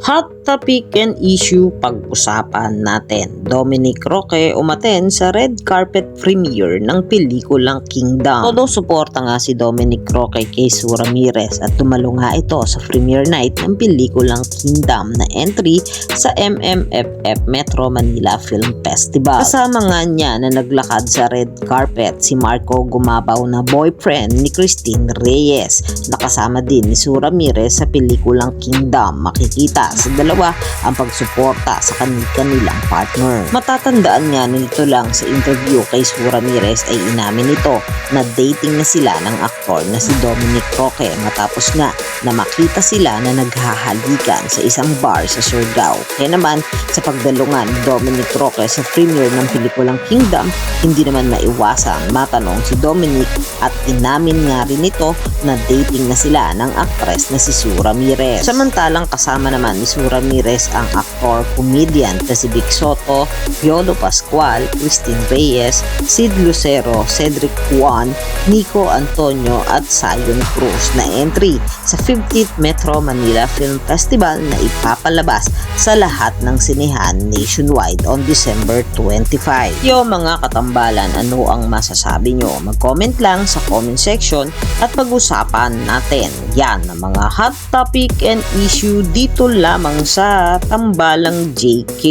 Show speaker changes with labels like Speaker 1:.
Speaker 1: Hot topic and issue pag-usapan natin. Dominic Roque umaten sa red carpet premiere ng pelikulang Kingdom. Todo suporta nga si Dominic Roque kay Sue Ramirez at tumalo nga ito sa premiere night ng pelikulang Kingdom na entry sa MMFF Metro Manila Film Festival. Kasama nga niya na naglakad sa red carpet si Marco Gumabaw na boyfriend ni Christine Reyes. Nakasama din ni Sue Ramirez sa pelikulang Kingdom. Makikita sa dalawa ang pagsuporta sa kanilang partner. Matatandaan nga nito lang sa interview kay Sue Ramirez ay inamin nito na dating na sila ng aktor na si Dominic Roque matapos nga na makita sila na naghahalikan sa isang bar sa Surigao. Kaya naman sa pagdalungan ni Dominic Roque sa premiere ng pelikulang Kingdom, hindi naman maiwasang matanong si Dominic at inamin nga rin ito na dating na sila ng actress na si Sue Ramirez. Samantalang kasama naman ni Sue Ramirez ang actor, comedian na si Vic Soto, Piolo Pascual, Christine Reyes, Sid Lucero, Cedric Juan, Nico Antonio at Zion Cruz na entry sa 50th Metro Manila Film Festival na ipapalabas sa lahat ng sinehan nationwide on December 25. Yo mga katambalan, ano ang masasabi nyo? Mag-comment lang sa comment section at pag-usapan natin yan ang mga hot topic and issue dito lamang sa Tambalang JK.